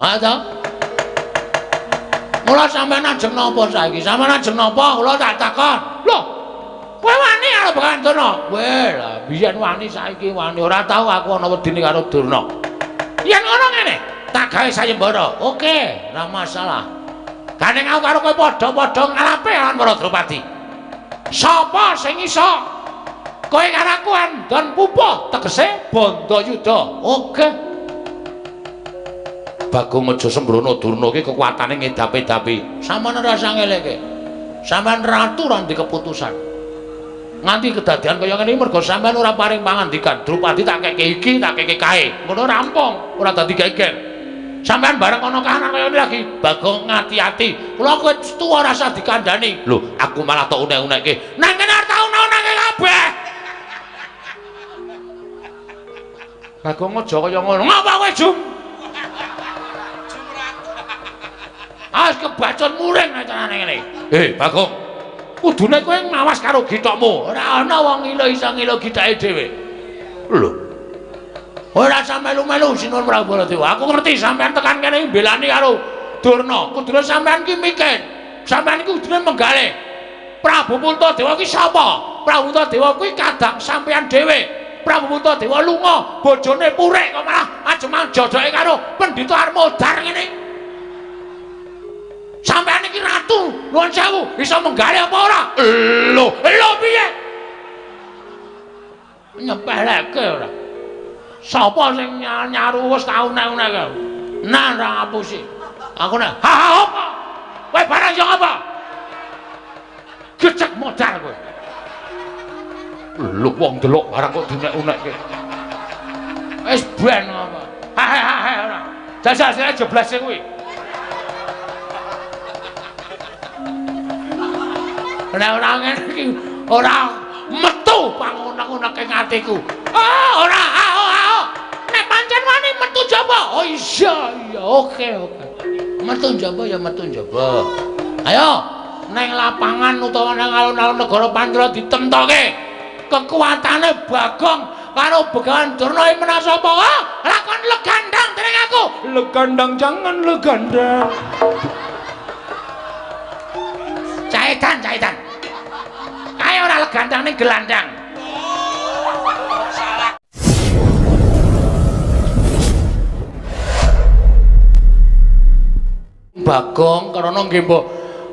Ha to? Mula sampean ajeng napa saiki? Sampean ajeng napa? Kula tak takon. Lho, kowe wani karo Begawan Durna? Weh, lah biyen wani saiki wani. Ora tau aku ana wedine karo Durna. Yen ngono ngene, tak gawe sayembara. Oke, ora masalah. Gandeng aku karo kowe padha-padha ngalape lawan para Drupadi. Sapa sing iso kowe karo aku andon pupuh tegese Bandayuda. Oke. Bagong aja sembrono Durna iki kekuatane ngedap-edapi. Sampeyan ora usah ngeleke. Sampeyan ratu ora ndek keputusan. Nganti kedadian kaya ngene mergo sampeyan ora paring pangandikan. Drupadi tak keke iki, tak keke kae. Ngono rampung, ora dadi geger. Sampeyan bareng ana kahanan kaya ngene lagi. Bagong ngati-ati. Kula kowe tuwa ora usah dikandhani. Lho, aku malah tok unek-unekke. Nang kene ora tau unek-unekke kabeh. Bagong aja kaya ngono. Ngapa kowe, Jum? As kebacon muring nek carane ngene. Bagong. Kudune kowe ngawas karo githokmu. Ora ana wong ngilo iso ngilo githake dhewe. Lho. Ora sampe melu-melu Sinuwun Prabu Baladewa. Aku ngerti sampean tekan kene mbelani karo Durna. Kudune sampean ki mikir. Sampean iki kudune menggalih. Prabu Puntadewa ki sapa? Prabu Puntadewa kuwi kadang sampean dhewe. Prabu Puntadewa lunga, bojone purik kok malah ajeng jodoke karo Pendhita Armodar ngene. Sampeyan iki ratu, nuwun sewu, iso menggalih apa ora? Lho piye? Nyepeleke ora. Sapa sing nyaru wis tau nek-nek. Nah, ora ngapusi. Aku nek, "Ha apa? Kowe barang yo apa?" Gecek modal kowe. Lho wong delok barang kok dinek-unekke. Wis ben apa? Ha ora. Jajal sing jeblas kuwi. Nek ora ngene iki ora metu pangunek-uneke atiku. Ora. Nek pancen wani metu jaba. Oh iya. Oke. Metu jaba ya metu jaba. Ayo, neng lapangan utawa nang alun-alun negara Pandura ditemtoke. Kekuatane Bagong karo Begawan Durna iki menasa apa? Lakon legandang dening aku. Legandang jangan legandang. Caetan. Ayo ora legandang ning gelandang. Bagong karana nggih mbok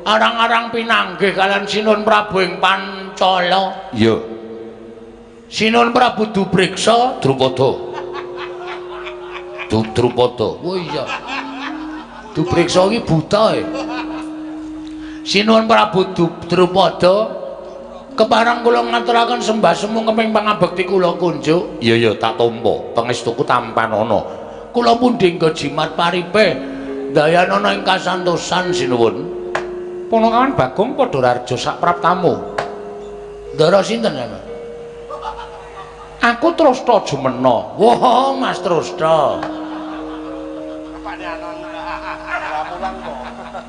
arang-arang pinanggih kalian Sinuwun Prabu ing Pancala. Iya. Sinuwun Prabu Dubriksa Drupada. Drupada. Oh iya. Dubriksa iki buta e. Sinuwun Prabu Drupada kepareng kula ngaturaken sembah semu keping pangabekti kula kunjuk. Iya tak tampa pangestuku tampan ana. Kula pundhi nggo jimat paripe dayanana ing kasantosan sinuwun. Ponokawan Bagong padha raja sak praptamu. Ndara sinten ya? Aku Trasta Jumena. Wah, Mas Trasta.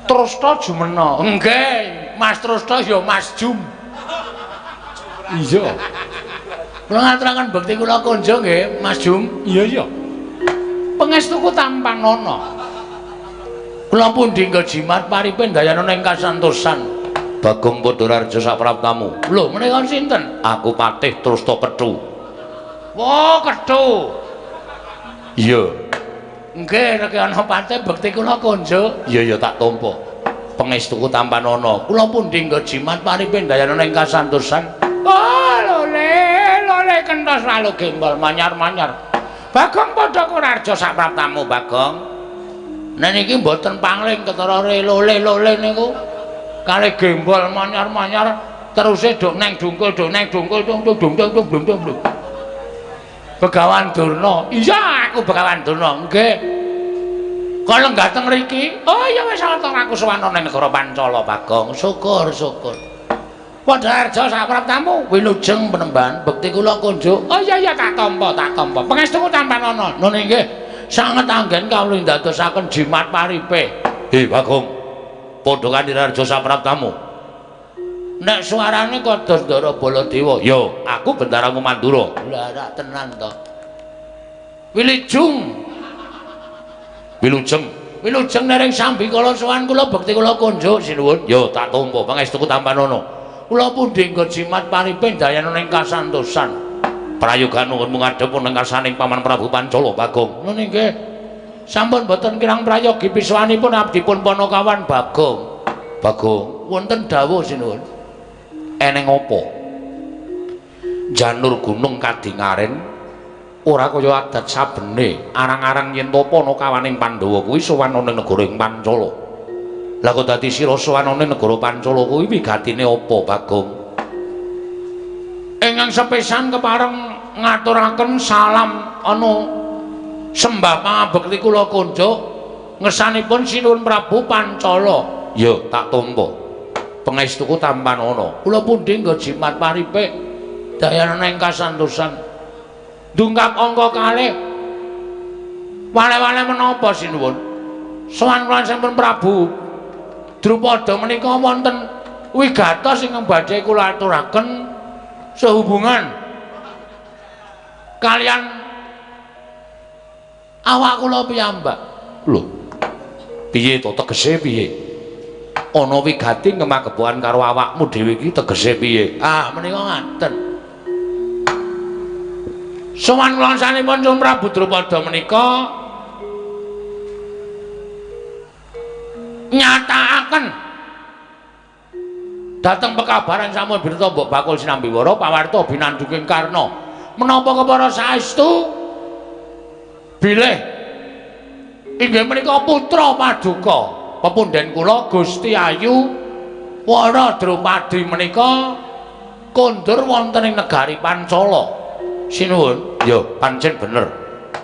Trasta Jumena. Nggih, Mas Trasta ya Mas Jum. Iya. Kula ngaturaken bekti kula kunjuk nggih, Mas Jum. Iya. Pangestuku tampan ana. Kula pundhi nggo jimat paripe dayanana ing kasantosan. Bagong Padaraja sapraptamu. Lho, menika sinten? Aku Patih Trasta Kethu. Wah, Kethu. Iya. Nggih, nek ana patih bekti kula kunjuk. Iya tak tampa. Pangestuku tampan ana. Kula pundhi nggo jimat paripe dayanana ing kasantosan. Oh, lole kenthos lalu gembol manyar-manyar. Bagong padha kurarja sapraptamu, Bagong. Nek niki mboten pangling ketara lole niku. Kalih gembol manyar-manyar teruse duk neng dungkul Begawan Durna. Iya, aku Begawan Durna. Nggih. Kala lenggah teng mriki. Oh iya wis ana aku sowan ning negara Pancala, Bagong. Syukur. Padharja sapraptamu wilujeng penemban bekti kula kunjuk. Oh iya tak tampa. Pangestuku tampan ana. Nune nggih. Sanget anggen kawula ndadosaken jimat paripe. Bagong. Padha kandirarja sapraptamu. Nek suarane kados Ndara Baladewa. Yo, aku Bendara Kumandura. Lah tenan to. Wilujeng. wilujeng nering sambi kala sowan kula bekti kula konjuk sinuwun. Yo tak tampa pangestuku Tampanono. Kula pundhi nggo jimat paripin dayana ning kasantosan. Prayogan nuwun ngadhep ning karsaning Paman Prabu Pancala Bagong. Ngono nggih. Sampun boten kirang prayogi piswanipun abdipun Panakawan Bagong. Bagong, wonten dawuh sinuwun. Eneng apa? Janur gunung kadingaren ora kaya adat sabene arang-arang yen to Panakawaning Pandhawa kuwi sowan ning negara ing Pancala. Lah kok dadi sira sowan ning negara Pancala kuwi wigatine apa, Bagong? Ingkang sepisan kepareng ngaturaken salam sembah pangabekti kula konjuk ngersanipun sinuwun Prabu Pancala. Ya, tak tampa. Pangestuku Tampanono. Kula pundhi nggo jimat paripik dayana ing kasantosan. Dungkap angka kalih wale-wale menapa sinuwun sowan kula sampun Prabu Drupada menika wonten wigatos ingkang badhe kula aturaken sehubungan kalian awak kula piyambak. Lho piye to tegese piye ana wigati ngemagepokan karo awakmu dhewe iki tegese piye? Menika ngaten. Sowan kula sanipun Sun Prabu Drupada menika nyatakaken dhateng pekabaran sampun birta Mbok Bakul Sinambiwara pawarta binanduking Karna menapa kepara saestu bilih inggih menika putra paduka pepundhen kula Gusti Ayu Wara Drupadi menika kondur wonten ing negari Pancala. Sinuwun, ya pancen bener.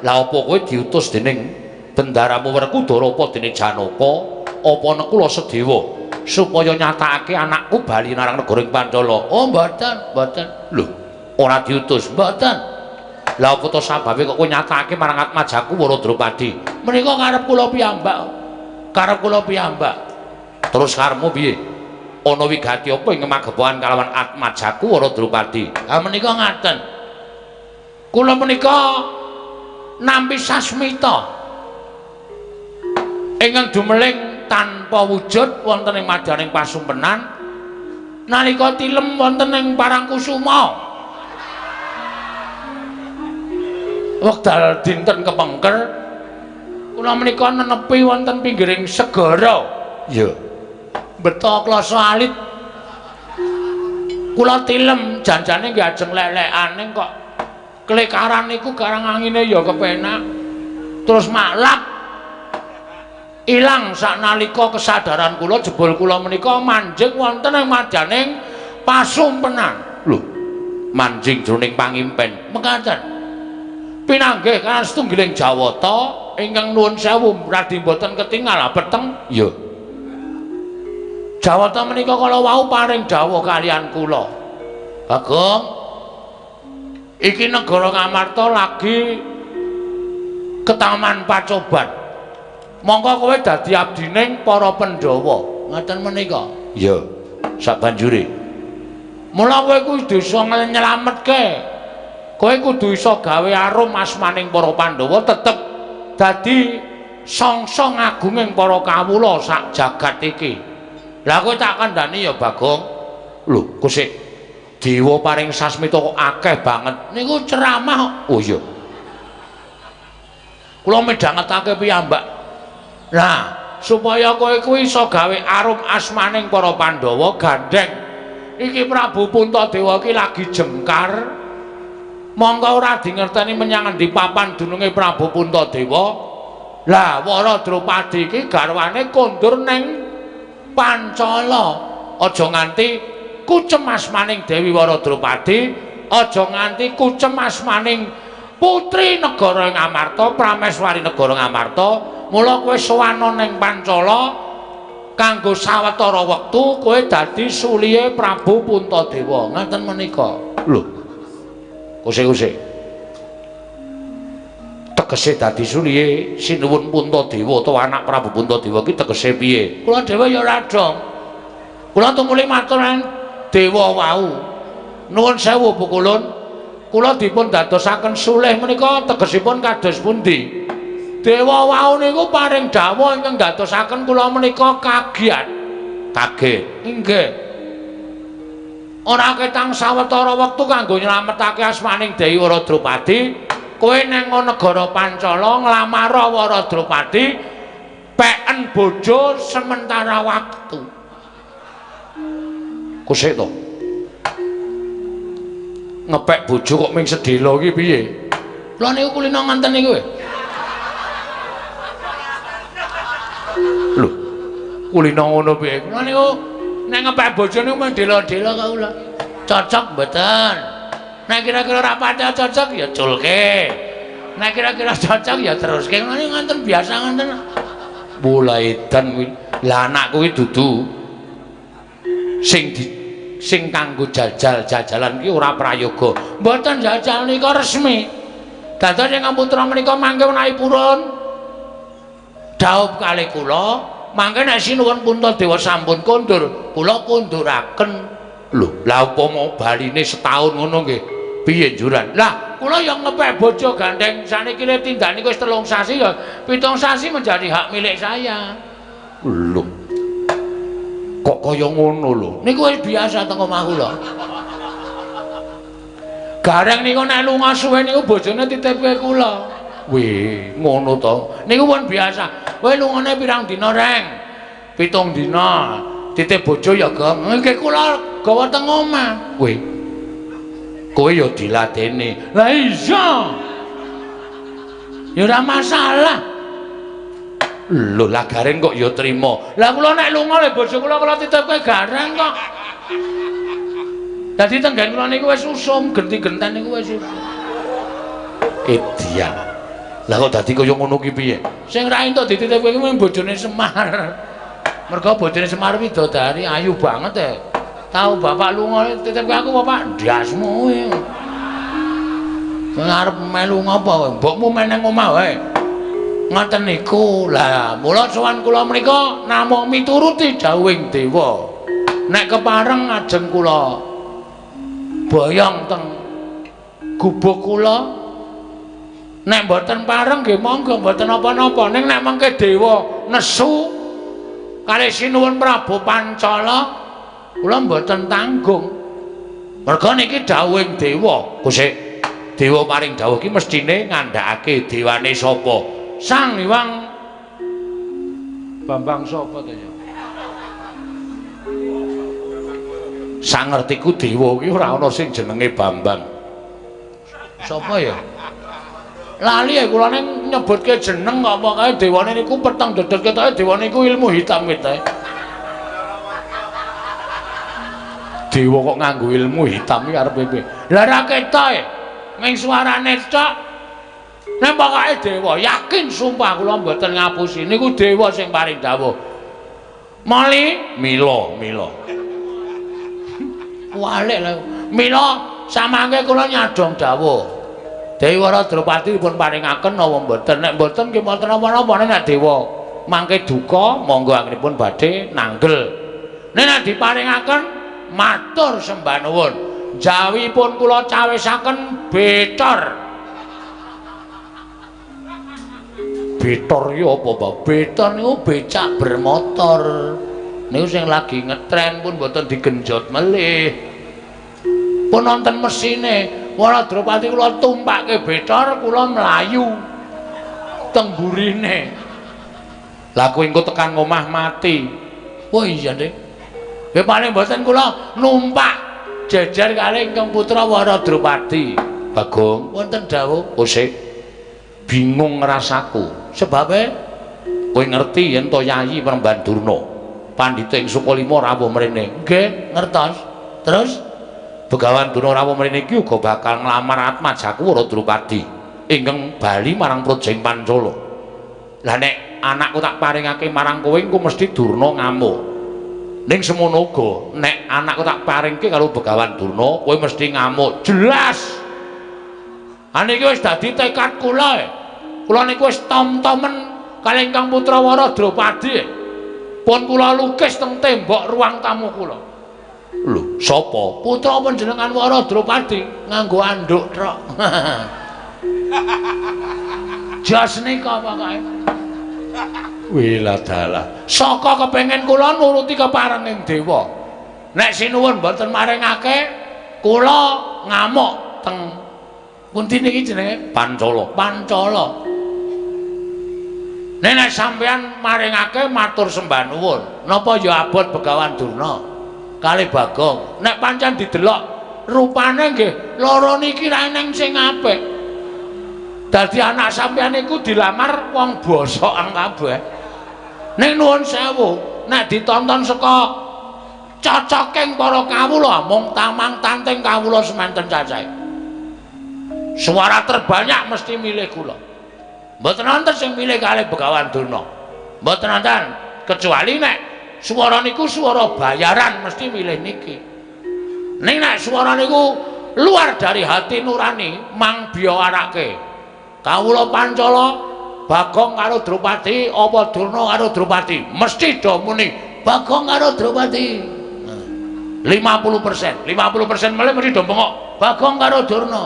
Lah apa kowe diutus dening bendaramu Werkudara apa dening Janaka apa nek kula sedewa supaya nyatakake anakku bali narang negara ing Pancala? Oh mboten, mboten. Lho, ora diutus, mboten. Lah apa to sababe kok kowe nyatakake marang Atmajaku Wara Drupadi? Menika karep kula piyambak. Karep kula piyambak. Terus karepmu piye? Ana wigati apa ing magepokan kalawan Atmajaku Wara Drupadi? Menika ngaten. Kula menika nampi sasmita ingkang dumeling tanpa wujud wonten ing madyaning pasumpenan nalika tilem wonten ing Parangkusuma. Wekdal dinten kepengker kula menika nenepi wonten pinggiring segara. Ya. Beto klasa alit. Kula tilem janjane nggih ajeng lek-lekane kok kelekaran niku karang angine ya kepenak terus maklak ilang saknalika kesadaran kula jebul kula menika manjing wonten ing madyaning pasumpenan. Lho manjing jroning pangimpen mekaten pinanggih kan setunggiling Jawata ingkang nuwun sewu radi boten ketingal peteng. Ya Jawata menika kala wau paring dawuh kalian kula, Bagong iki negara Ngamarta lagi ketaman pacoban. Monggo kowe dadi abdining para Pandhawa. Ngoten menika. Ya, sabanjure. Mula kowe kudu iso nyelametke. Kowe kudu iso gawe arum asmaning para Pandhawa tetep dadi sangsa ngagunging para kawula sak jagat iki. Lah kowe tak kandhani ya Bagong. Lho, kusik dewa paring sasmita kok akeh banget niku ceramah. Oh iya kula midhangetake piyambak. Nah supaya kowe kuwi iso gawe arum asmaning para Pandhawa gandeng iki Prabu Puntadewa iki lagi jengkar monggo ora dingerteni menyang endi papan dununge Prabu Puntadewa. Lah Wara Drupadi iki garwane kondur ning Pancala. Aja nganti kucem asmaning Dewi Wara Drupadi, aja nganti kucem asmaning putri negara Ngamarta, prameswari negara Ngamarta. Mula kowe sowan ning Pancala kanggo sawetara wektu kowe dadi sulihe Prabu Puntadewa. Ngaten menika. Lho. Kusik-kusik. Tegese dadi sulihe Sinuwun Puntadewa utawa anak Prabu Puntadewa iki tegese piye? Kula dhewe ya ora dong. Kula tumuli matur dewa wau. Nuwun sewu Pukulun. Kula dipun dadosaken sulih menika tegesipun kados pundi? Dewa wau niku paring dawuh ingkang dadosaken kula menika kaget. Inggih. Ora ketang sawetara wektu kanggo nyelametake asmaning Dewi Waradrupadi, kowe nang negara Pancala nglamar Waradrupadi peken bojo sementara waktu. Kusik to. Ngepek bojo kok ming sedhela iki piye? Lha niku kulino nganten niku. Lho. Kulino ngono piye? Lha niku nek ngepek bojo niku mung dela-dela kok kula. Cocok mboten? Nek kira-kira ora pancen cocok ya culke. Nek kira-kira cocok ya teruske. Lha niku nganten biasa nganten. Mulai edan kuwi. Lah anakku kuwi dudu sing kanggo jajal-jajalan ki ora prayoga. Mboten jajal nika resmi. Dados ingkang putra menika mangke menawi purun dhaup kalih kula, mangke nek sinuwun Puntadewa sampun kondur, kula konduraken. Lho, la upama baline setahun ngono nggih. Piye njuran? Lah, kula yang ngepek bojo gandeng saniki le tindane wis 3 sasi ya 7 sasi menjadi hak milik saya. Lho. Kok kaya ngono lho. Niku wis biasa teng omah kula. Gareng niku nek lunga suwe niku bojone titipke kula. Weh, ngono to. Niku pun biasa. Kowe lungane pirang dina, Reng? 7 dina. Titip bojo ya, Gong. Nggih kula gawa teng omah. Weh. Kowe ya diladeni. Lah iya. Ya ora masalah. Lho lah Gareng kok ya trima. Lah kula nek lunga le bojo kula titipke Gareng kok. Dadi tenggen kula niku wis usum, genti-genten niku wis usum. Edian. Lah kok dadi kaya ngono ki piye? Sing ra entuk dititipke kuwi bojone Semar. Mergo bojone Semar widodari ayu banget e. Tahu bapak lunga titipke aku bapak ndasmu kuwi. Arep melu ngapa? Mbokmu meneng omah wae. Ngoten niku. Lah, mula sowan kula menika namung mituruti dawuhing dewa. Nek kepareng ajeng kula boyong teng gubuk kula. Nek mboten pareng nggih monggo mboten napa-napa. Ning nek mengke dewa nesu kalih sinuwun Prabu Pancala, kula mboten tanggung. Merga niki dawuhing dewa. Kusik. Dewa paring dawuh iki mestine ngandhakake dewane sapa? Sang Hyang Bambang sapa to ya? Sangertiku dewa iki ora ana sing jenenge Bambang. Sapa ya? Lali ya kula ning nyebutke jeneng kok pokoke dewane niku peteng dedet ketoke dewane niku ilmu hitam ketoke. Dewa kok nganggo ilmu hitam iki arepe piye? Lah ra ketoke. Ming suarane tok. Nek pokoke dewa, yakin sumpah kula mboten ngapusi. Niku dewa sing paring dawuh. Mali, mila. Walik lho. Mila samangke kula nyadong dawuh. Dewi Waradrupadi dipun paringaken napa mboten? Nek mboten nggih mboten napa-napa nek dewa mangke duka monggo anggenipun badhe nanggel. Nek diparingaken matur sembah nuwun. Jawipun kula cawisaken Betor. Betor iki apa, Pak? Betor niku becak bermotor. Niku sing lagi ngetren pun mboten digenjot melih. Pun wonten mesine. Waradrupadi kula tumpake Betor, kula mlayu teng burine. Lah kowe engko tekan omah mati. Oh iya, Dik. Nggih paling mboten kula numpak jejer kalih ingkang putra Waradrupadi. Bagong, wonten dawuh, "Kosik, bingung rasaku." Sebabe kowe ngerti yen to Yayi Peremban Durna, pandhita ing Sukalima rawuh mrene. Nggih, ngertos. Terus Begawan Durna rawuh mrene iki uga bakal nglamar Atmajaku Waradrupadi ingkang bali marang Projeng Pancala. Lah nek anakku tak paringake marang kowe engko mesti Durna ngamuk. Ning semono uga nek anakku tak paringke karo Begawan Durna, kowe mesti ngamuk. Jelas. Aniki wis dadi tekad kula. Kula niku wis tom-tomen kalih ingkang putra Waradrupadi. Pun kula lukis teng tembok ruang tamu kula. Lho, sapa? Putra panjenengan Waradrupadi nganggo anduk tok. Jos nika pokoke. Wiladala. Saka kepengin kula nuruti keparenging dewa. Nek sinuwun mboten maringake, kula ngamuk teng pundi niki jenenge Pancala. Pancala. Nek sampeyan maringake matur sembah nuwun. Napa ya abot Begawan Durna kali Bagong. Nek pancen didelok rupane nggih loro niki ra eneng sing apik. Dadi anak sampeyan iku dilamar wong bosok kabeh. Ning nuwun sewu, nek ditonton saka cocoking para kawula mung tamang tanting kawula semanten cacahe. Suara terbanyak mesti milih kula. Mboten wonten sing milih kalih Begawan Durna. Mboten wonten kecuali nek swara niku swara bayaran mesti milih niki. Ning nek swara niku luar dari hati nurani mang biya arake. Kawula Pancala Bagong karo Drupadi apa Durna karo Drupadi mesti do muni Bagong karo Drupadi. 50%, 50% malah mesti do bengok Bagong karo Durna.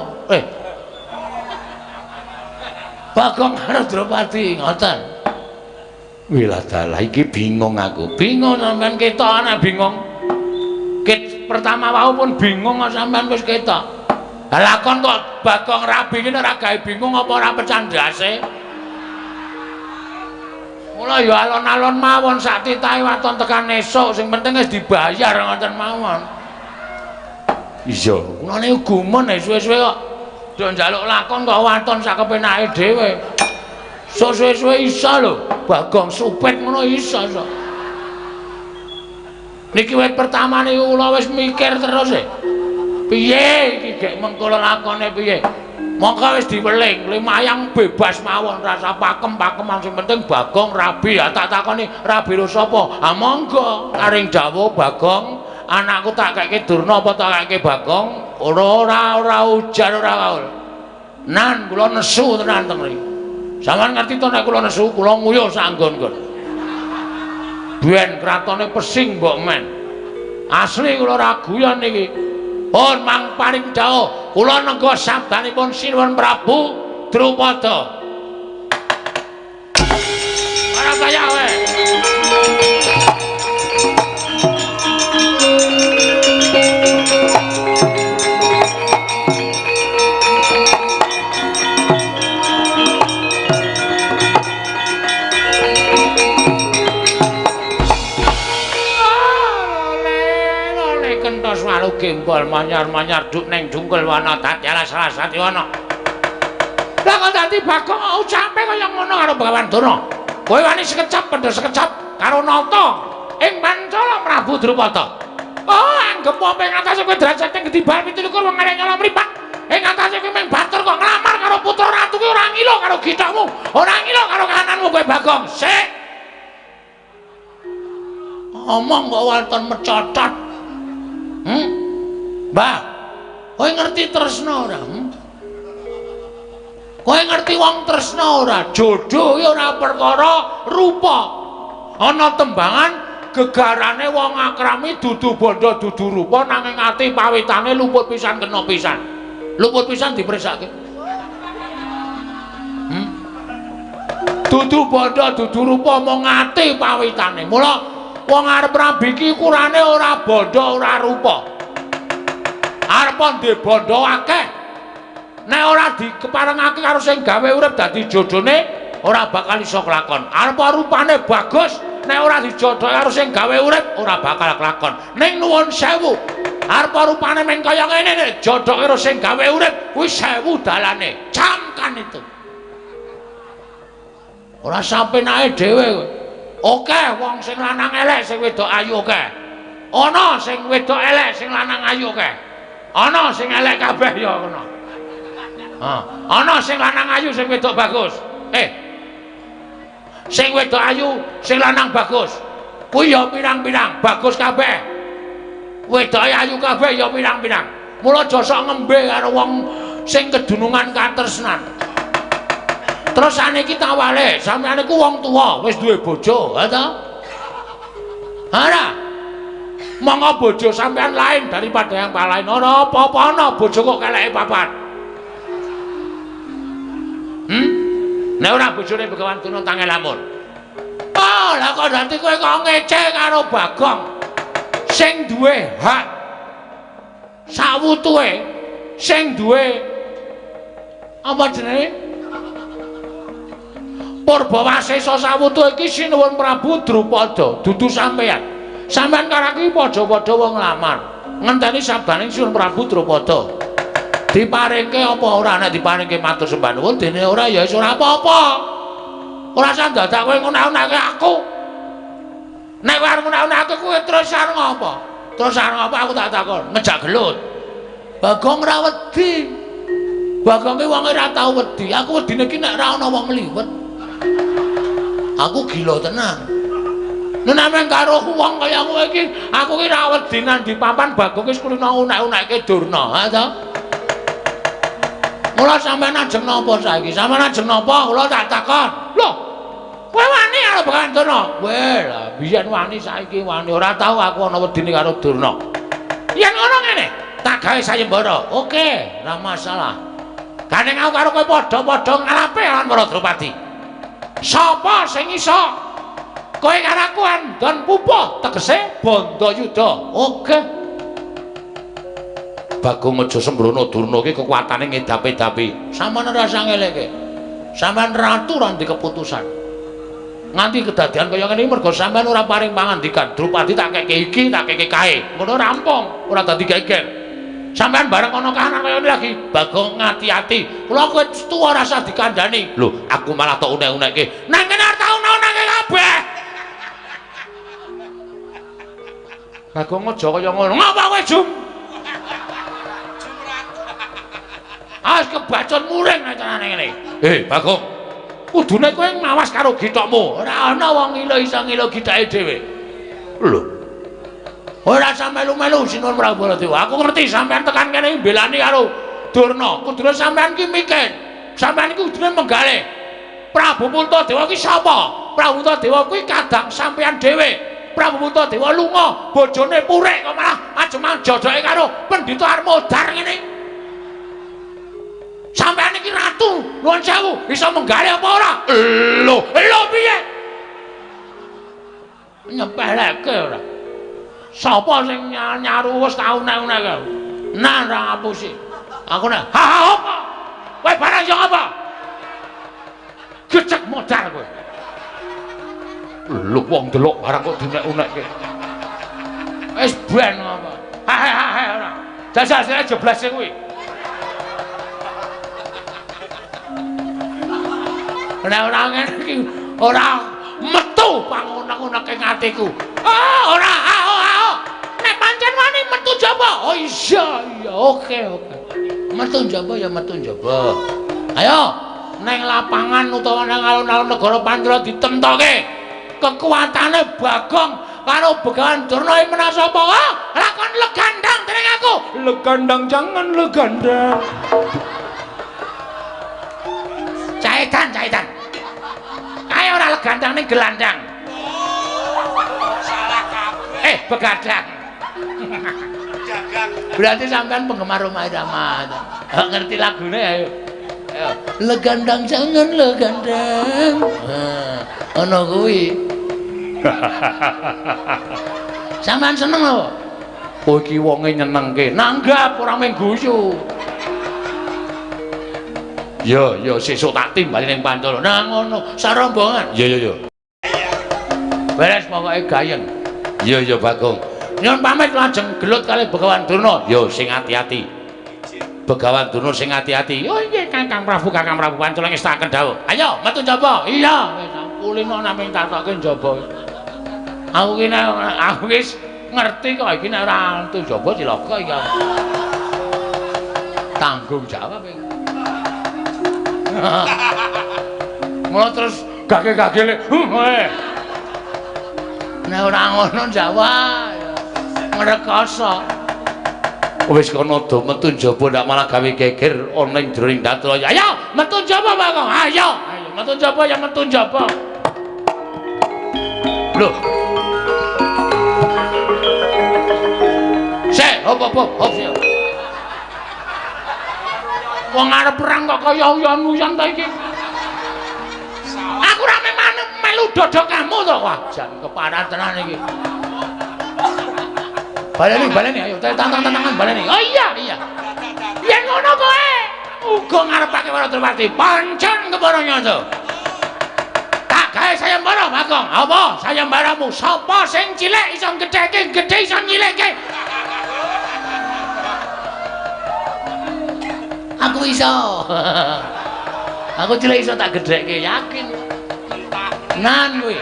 Bagong karo Drupadi ngoten. Wiladalah iki bingung aku. Bingung sampean ketok ana bingung. Pertama wau pun bingung sampean wis ketok. Lakon kok Bagong rabi ngene ora gawe bingung apa ora pecandhase? Mula ya alon-alon mawon sak titahe waton tekan esuk sing penting wis dibayar ngoten mawon. Iya, kulane gumun suwe-suwe kok do njaluk lakon kok waton sak kepenake dhewe. Suwe-suwe iso lho, Bagong supet ngono iso. Niki wit pertama niku kula wis mikir terus piye iki gek mengko lakone piye. Mongko wis diweling, lumayang bebas mawon rasa pakem-pakeman sing penting Bagong rabi. Ya tak takoni rabi lho sapa? Ha monggo karing dawuh Bagong, anakku tak keke Durna apa tak keke Bagong? Ora ujar ora kaul. Nan kula nesu tenan teng mriki. Sampeyan ngerti to nek kula nesu, kula nguyuh sak nggon-nggon. Ben kratone pesing mbok men. Asli kula ora guyon niki. Pun mang paring dawuh kula nengga sabdanipun Sinuwun Prabu Drupada. Ora kaya wae. Swalu gembol manyar-manyar duk neng dungkul wana tatyala salah sati wana. Lah kok dadi Bagong ucape kaya ngono karo Begawan Durna. Kowe wani sekecap pendho sekecap karo nata ing Pancala Prabu Drupada. Oh, anggep apa ing atase kowe derajate gedibal 17 wong arek nyala mripat. Ing atase kowe mung batur kok nglamar karo putra ratu ki ora ngilo karo githokmu, ora ngilo karo kahananmu kowe Bagong. Sik. Omong kok wonten mecotot. Mbah, kowe ngerti tresna ora? Kowe ngerti wong tresna ora? Jodoh ya ora perkara rupa. Ana tembangan gegarane wong akrami dudu bondo dudu rupa nanging ati pawitane luput pisan kena pisan. Luput pisan dipresake. Dudu bondo dudu rupa mung ati pawitane. Mula wong arep rabi iki ukurane ora bondo ora rupa. Arep ndhe bondo akeh. Nek ora dikeparengake karo sing gawe urip dadi jodhone ora bakal iso kelakon. Arep rupane bagus, nek ora dijodohi karo sing gawe urip ora bakal kelakon. Ning nuwun sewu, arep rupane men kaya ngene nek jodoh karo sing gawe urip kuwi 1000 dalane. Camkan itu. Ora sampe nae dhewe kowe. Oke, wong sing lanang elek sing wedok ayu oke. Ana sing wedok elek sing lanang ayu oke. Ana sing elek kabeh ya ngono. Ana sing lanang ayu sing wedok bagus. Sing wedok ayu, sing lanang bagus. Kuwi ya pirang-pirang, bagus kabeh. Wedoke ayu kabeh ya pirang-pirang. Mula aja sok ngembe karo wong sing kedunungan katresnan. Terus saniki tak wale, sampeyan iku wong tuwa, wis duwe bojo, ha ta? Ora. Monggo bojo sampeyan lain daripada yang lain. Ora apa-apa ana bojo kok keleke papat. Nek ora bojone Begawan Durna tangel lamun. Oh, lah kok dadi kowe kok ngeceh karo Bagong. Sing duwe hak sawutuhe, sing duwe apa jenenge? Purbawasesa sawutuhe iki sinuwun Prabu Drupada, dudu sampeyan. Sampeyan karo iki padha-padha wong lamar. Ngenteni sabdaning Sinuwun Prabu Drupada. Diparingke apa ora nek diparingke matur sembah nuwun dene ora ya wis ora apa-apa. Ora usah dadak kowe ngunak-unake aku. Nek kowe arep ngunak-unake kowe terus sareng apa? Terus sareng apa aku tak takon, ngejak gelut. Bagong ora wedi. Bagong ki wong ora tau wedi. Aku wedine ki nek ora ana wong liwet. Aku gila tenan. Nek sampeyan karo wong kaya kowe iki, aku ki ora wedi nang di papan Bagong wis kulino unek-uneke Durna, ha to? Mula sampeyan ajeng napa saiki? Sampeyan ajeng napa? Kula tak takon. Lho, kowe wani karo Begawan Durna? Weh, lah biyen wani saiki wani. Ora tau aku ana wedine karo Durna. Yen ngono ngene, tak gawe sayembara. Oke, ora masalah. Gandeng aku karo kowe padha-padha ngalape lan para Drupadi. Sapa sing iso? Kowe karo aku andon pupuh tegese Bandayuda. Oke. Bagong aja sembrono Durna iki kekuatane ngedap-edapi. Sampeyan ora usah ngeleke. Sampeyan ratu ora ndek keputusan. Nganti kedadian kaya ngene mergo sampeyan ora paring pangandikan. Drupadi tak keke iki, tak keke kae. Ngono rampung, ora dadi geger. Sampeyan bareng ana kahanan kaya ngene lagi. Bagong ngati-ati. Kula kowe tuwa ora usah dikandhani. Lho, aku malah tok unek-unekke. Nang kene ora tau unek-uneke kabeh. Bagong aja kaya ngono. Ngapa kowe Jum? As kebacon muring nek carane ngene. Bagong. Kudune kowe ngawas karo githokmu. Ora ana wong ngilo iso ngilo githake dhewe. Lho. Ora sampe melu-melu Sinuwun Prabu Baladewa. Aku ngerti sampean tekan kene mbelani karo Durna. Kudune sampean ki mikir. Sampean iki kudune menggalih. Prabu Puntadewa ki sapa? Prabu Puntadewa kuwi kadang sampean dhewe. Prabu Puntadewa lunga, bojone purik kok malah ajeng jodoke karo Pendhita Armodar ngene. Sampeyan iki ratu, nuwun sewu, iso menggalih apa ora? Lho piye? Nyepeleke ora. Sapa sing nyaru wis tau nek-nek. Nah, ora ngapusi. Aku nek, "Ha apa? Kowe barang yo apa?" Gecek modar kowe. Lho wong delok barang kok dinek-unekke. Wis ben apa? Ha ora. Jajal sing jeblas kuwi. Nek ora ngene iki ora metu pangunek-uneke atiku. Ora. Nek pancen wani metu jaba. Oh iya, oke. Metu jaba ya metu jaba. Ayo, neng lapangan utawa nang alun-alun negara Pandura ditemtoke. Kekuatane Bagong karo Begawan Durna iki menawa sapa? Lakon legandang dening aku. Legandang jangan legandang. Caetan. Ayo ora legandang ning gelandang. Salah kabeh. Begadang. Berarti sampean penggemar Rhoma Irama. Ngerti lagune ayo. Legandang jangan legandang. Ono kuwi. Sampean seneng apa? Oh iki wonge nyenengke. Nanggap ora mung guyu. Yo sesuk tak timbali ning Pancala. Nah ngono, sarombongan. Yo. Beres pokoke gayeng. Yo Bagong. Nyuwun pamit lajeng gelut kalih Begawan Durna. Yo sing ati-ati. Begawan Durna sing ati-ati. Oh nggih Kakang Prabu Pancala ngestaken dawuh. Ayo metu njaba. Iya, wis kulino namung tatoke njaba. Aku wis ngerti kok iki nek ora metu njaba cilaka iki. Tanggung jawab iki. Mula terus gage-gage nek ora ngono Jawa ngrekoso wis kono do metu njaba ndak malah gawe geger ana ing jroning datra. Ayo metu njaba Bagong. Ayo metu njaba ya metu njaba. Lho hop sik. Wong arep perang kok kaya uyon-uyon ta iki. melu dodok kamu to wah jan keparat tenan iki. Baleni ayo tantang-tantangan baleni. Oh iya. Yen ngono kowe uga ngarepake Waratropati pancen kepara nyanda. Tak gawe sayembara Bagong. Apa sayembaramu? Sapa sing cilik iso gedheke, gedhe iso nyilikke? Aku iso. Aku cilik iso tak gedheke, yakin. Nan kuwi.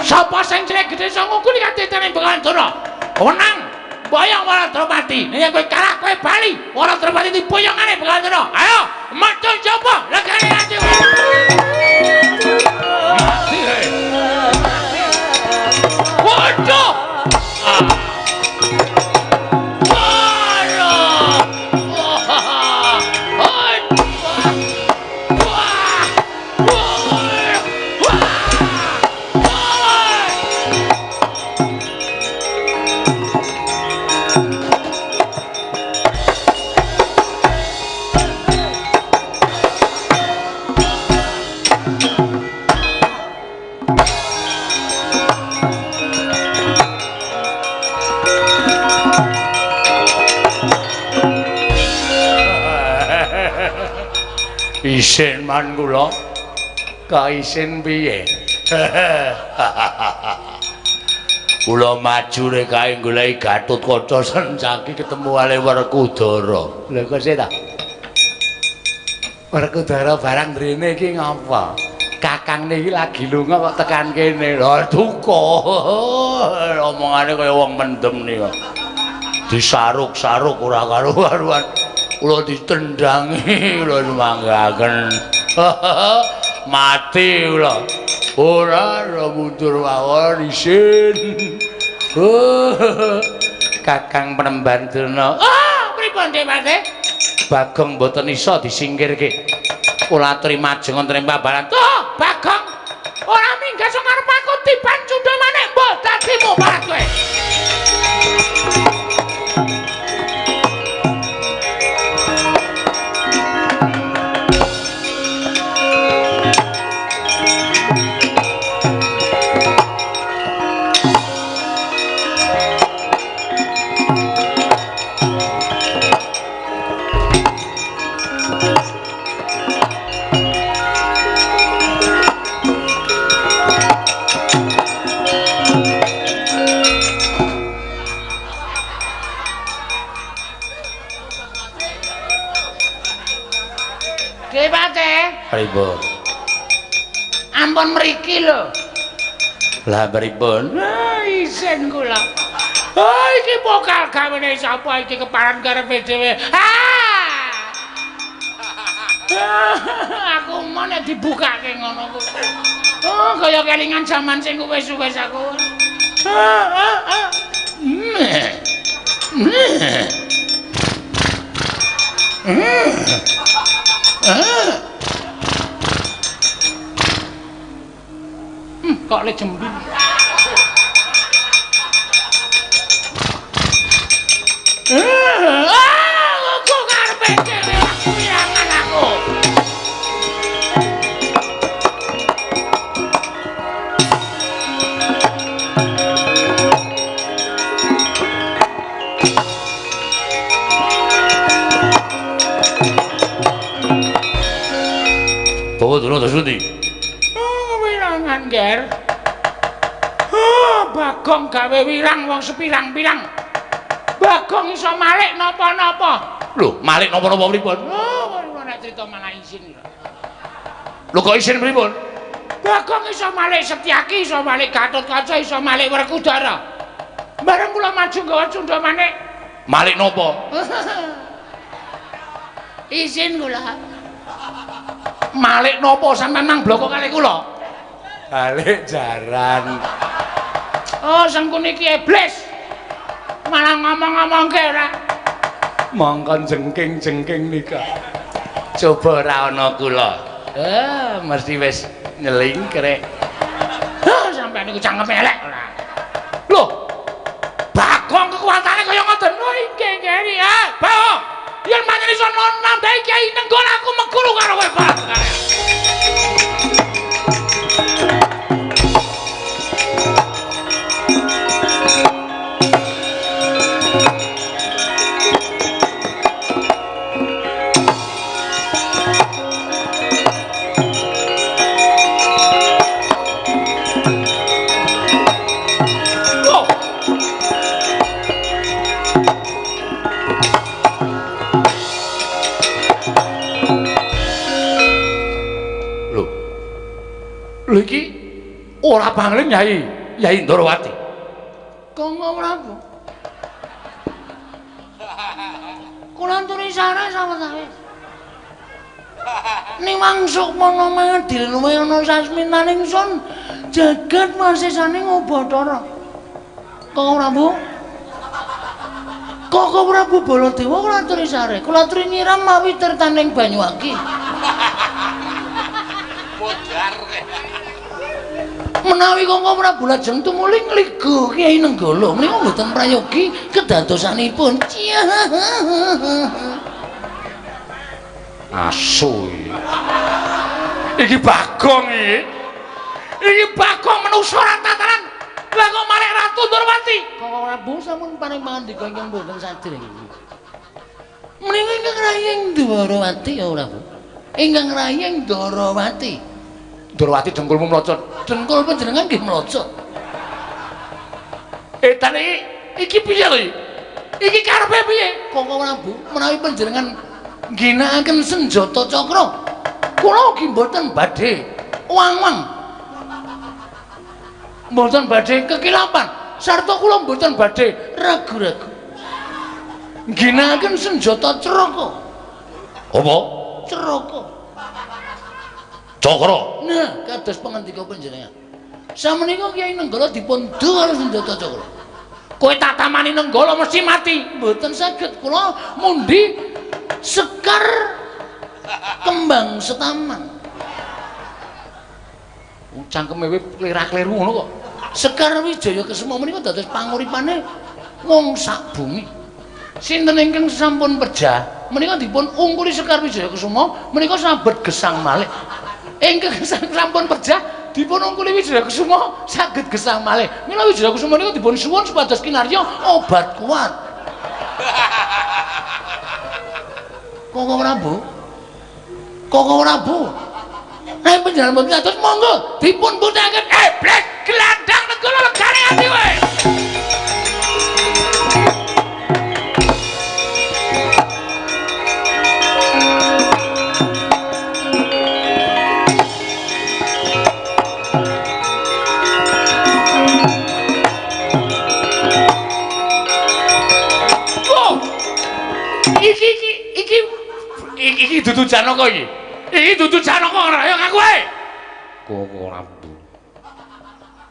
Sapa sing cilik gedhe iso ngukuli kadhetane Bangandara? Wenang boyong Waratropati. Nek kowe kalah kowe bali. Waratropati diboyongane Bangandara. Ayo, maju coba legane ati. Mati. Waduh. Isin man kula kaisin piye? Kula maju rek kae goleki Gatotkaca Sencaki ketemu ale Werkudara. Lha kok sih ta? Werkudara barang drene iki ngapa? Kakangne iki lagi lunga kok tekan kene. Lha duka. Omongane kaya wong mendem nika. Disaruk-saruk ora karo-karuan. Kula ditendangi kula manggaken. Mati kula. Ora mundur mawon isin. Kakang Penemban Durna. Pripun Dewate? Bagong mboten isa disingkirke. Kula aturi majeng wonten ing pabalan. Toh, Bagong ora minggah sok arep aku tiban cundha maneh mbok dadimu parat kowe. Pripun? Ampun mriki lho. Lah pripun? Isin kula. Iki pokal gawene sapa iki keparan karepe dhewe. Aku mau nek dibukake ngono kuwi. Kaya kelingan jaman sing wis-wis aku. Kok le jembing. Aku karepe dhewe kuyangan aku. Bawa dulu terus nanti. Wirangan ger. Bagong gawe wirang wong sepirang-pirang. Bagong iso malik napa-napa. Lho, malik napa-napa pripun? Nek crita malah isin. Lho kok isin pripun? Bagong iso malik Setyaki, iso malik Gatotkaca, iso malik Werkudara. Bareng kula maju nggawa cundha maneh. Malik napa? Isin kula. Malik napa sampean nang bloko kali kula? Balik jaran. Oh, sengkun iki iblis. Malah ngomong-ngomongke ora. Mongkon jengking-jengking nika. Coba ora ana kula. Mesti wis nyelingkrek. Sampeyan niku cangkeme elek ora. Lho. Bagong kekuatane kaya ngoten. Oh, iki ngeri. Bawa. Yen manyen iso nambahi Kyai Nenggala aku meguru karo kowe, Pak. ora pangling Nyai Ndorowati. Kanggo Prabu. Kula aturi sareng sawetawis. Ning mangsuk mono mangadil luwe ana sasminaning sun jagat masesane Bathara. Kanggo Prabu. Kanggo Prabu Baladewa kula aturi sareng. Kula aturi nyiram mawi tirtaning Banyuwangi. Modar. Menawi Kanggo Prabu lajeng tumuli ngligo Kyai Nenggala menika mboten prayogi kedadosanipun. Asu iki Bagong iki Bagong menungso ora tataran lha kok malih Ratu Ndorowati. Kanggo Prabu sampun paring pangandika ingkang mboten sadèrèng iki. Menika ingkang rayeng Ndorowati ya Prabu. Ingkang rayeng Ndorowati. Ndorowati dengkulmu mlocot. Dengkul panjenengan nggih mlocot. Edan iki piye lho? Iki karepe piye? Kanggo Prabu, menawi panjenengan ngginakaken senjata cakra, kula ugi mboten badhe wang-wang. Mboten badhe kekilapan, sarta kula mboten badhe ragu-ragu. Ngginakaken senjata ceraka. Apa? Ceraka. Cakra. Nah, kados pangandika panjenengan. Sameneika Kyai Nenggala dipun du karo senjata cakra. Kowe tatamani Nenggala mesti mati. Mboten saged kula mundi Sekar Kembang Setaman. Cangkeme kowe klirah-kliru ngono kok. Sekar Wijaya Kesuma menika dados panguripane wong sak bumi. Sinten ingkang sampun pejah menika dipun ungkuli Sekar Wijaya Kesuma menika sabet gesang malih. Ingkang sampun pejah dipun ungkuli Wijaya Kesuma saged gesang malih. Mila Wijaya Kesuma menika dipun suwun supados kinarya obat kuat. Kanggo Prabu. Kanggo Prabu. Nek panjenengan mboten atus monggo dipun puthaken blek glandang Nenggala legane ati wae. Iki dudu Janaka iki. Iki dudu Janaka ngrayong aku ae. Kanggo Prabu.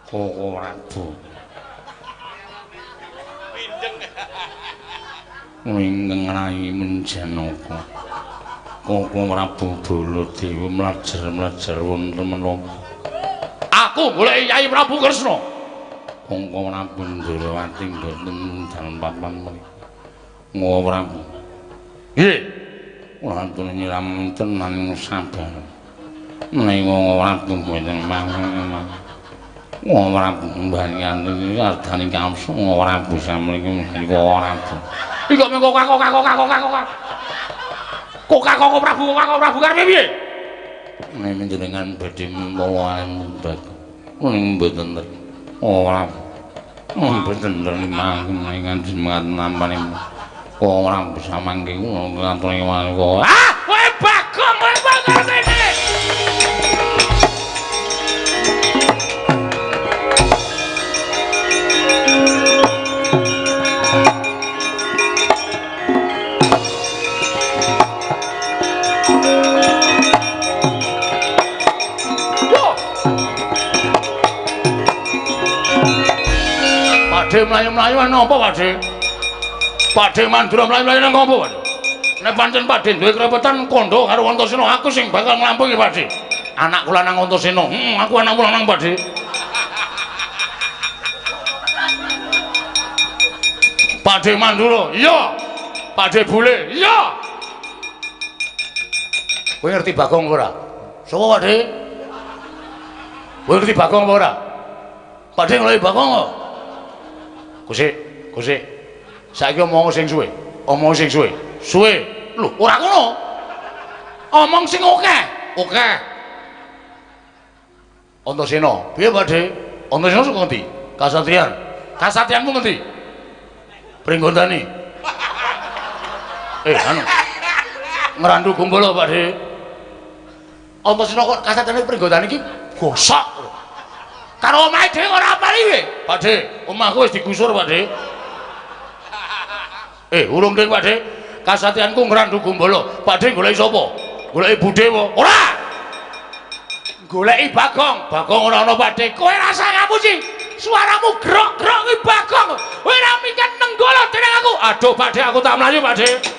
Kanggo Prabu. Ingkang rayi Janaka. Kanggo Prabu Baladewa mlajar-mlajar wonten menapa. Aku golek Kyai Prabu Kresna. Kanggo Prabu Ndorowati mboten dalem papan menika. Kanggo Prabu. Nggih. Wonten nyiram tenan sabar. Menika Prabu mboten mangan. Prabu mbanian iki ardane kamsu Prabu samriki menika Prabu. Iki kok mengko kok Prabu karepe piye? Nek njenengan badhe mawa mbak. Mboten ter. Prabu. Mboten ter mangan jenengan nampane. Ora bisa mangke ngaturi wae. Ah, kowe Bagong kowe banget iki. Pakde mlayu-mlayu napa Pakde? Pakde Mandura mlayu-mlayu nang ngopo, Pak? Nek pancen Pakde duwe kerepetan kandha karo Antasena, aku sing bakal nglampahi, Pakde. Anak kula nang Antasena. Aku anak kula nang Pakde. Pakde Mandura, iya. Pakde Bule, iya. Kowe ngerti Bagong ora? Sapa, Pakde? Kowe ngerti Bagong apa ora? Pakde ngeloi Bagong kok. Kusik. Saiki omong sing suwe. Omong sing suwe. Suwe. Lho, ora ngono. Omong sing akeh. Akeh. Antasena. Piye, Pakde? Antasena saka endi? Kasatriyan. Kasatriyanmu ngendi? Pringgondani. Anu. Ngrandu Gombala, Pakde. Antasena kok kasatriyane Pringgondani iki gosok. Karo omahe dhewe ora apali kowe. Pakde, omahku wis digusur, Pakde. Urung ding, Pakde. Kasatianku ngrandu Gumbala. Pakde goleki sapa? Goleki Budhe apa? Ora. Goleki Bagong. Bagong ora ana, Pakde. Kowe rasa ngapusi. Suaramu grok-grok kuwi Bagong. Kowe ora mikir nenggala dening aku. Aduh, Pakde, aku tak mlayu, Pakde.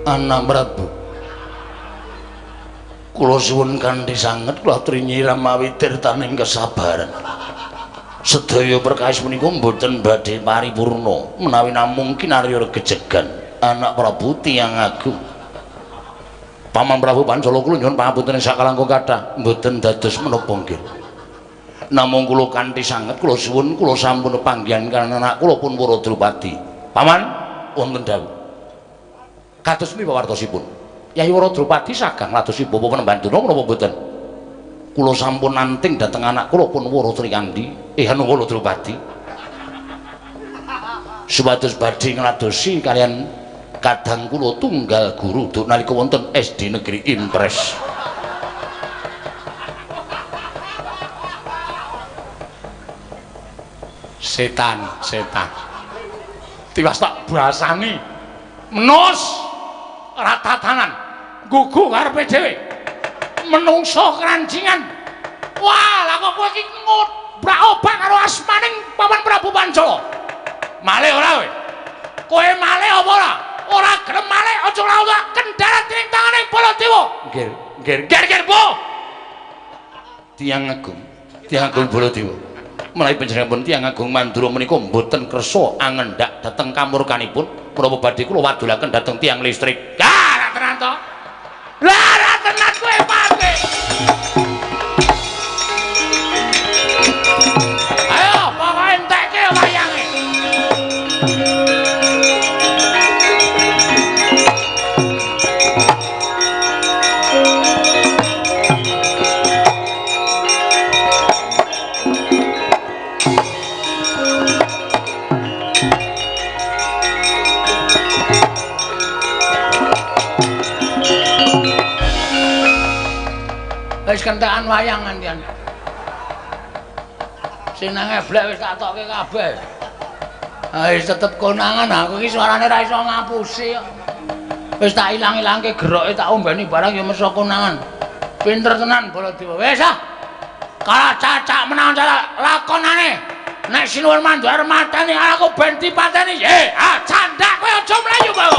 Anak Prabu, kula suwun kanthi sanget kula trinyi ramawi tirtaning kesabaran. Sedaya perkawis menika mboten badhe paripurna menawi namung kinarya gejegan. Anak Prabu tiyang agung. Paman Prabu Pancala kula nyuwun pangapunten sakalangkung kathah mboten dados menapa nggih. Namung kula kanthi sanget kula suwun kula sampun panggihan kaliyan anak kula pun Waradrupadi. Paman wonten dawuh. Kados menika wartosipun. Yai Waradrupadi sagang ladosi bapa Panembanduna menapa mboten? Kula sampun nanting dhateng anak kula pun Waratriyandi, Anu Waradrupadi. Supados badhe ngladosi kalian kadang kula tunggal guru duk nalika wonten SD Negeri Impres. Setan. Tiwas tak basani. Menos ratatanan gugu karepe dhewe menungso kranjingan. Wah, lah kok kowe iki ngobrak-obrak karo asmaning Paman Prabu Pancala. Malih ora kowe? Kowe malih apa ora? Ora gelem malih aja lawan kendharat ning tangane Baladewa. Nggih, Bu. Tiyang Agung Baladewa. Menawi panjenenganipun tiyang agung Mandura menika mboten kersa angendhak dhateng kamurkanipun, menapa badhe kula wadulaken dhateng tiyang listrik. Lah tenan to. Lah tenan kowe pate. Ayo, pokoke entekke wayange. Wis kentekan wayangan yan. Sing nang eblek wis tak tokke kabeh. Ha wis tetep konangan aku iki suarane ra iso ngapusi kok. Wis tak ilang-ilangke geroke tak ombeni barang ya mesa konangan. Pinter tenan Baladewa. Wis ah. Kala cacak menawa cara lakonane. Nek sinuwun mandhar mateni aku ben dipateni. Candak kowe aja mlayu, Bang.